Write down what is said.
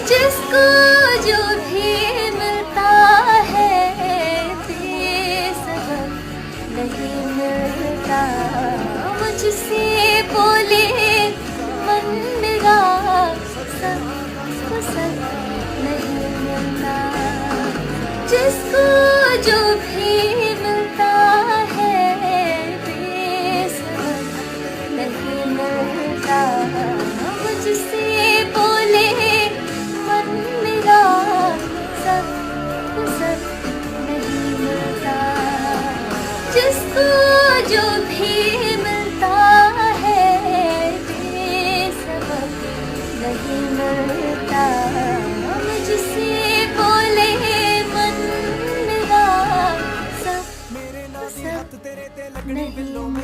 जिसको जो भी मिलता है बेसबब नहीं मिलता। मुझसे बोले मन मेरा सबको सब नहीं मिलता। जिसको जो भी मिलता है बेसबब नहीं मिलता। मुझसे बोले मन मेरा सबको सब नहीं मिलता। जिसको जो भी मिलता है बेसबब नहीं मिलता। मुझसे बोले मन मेरा सबको सब नहीं मिलता।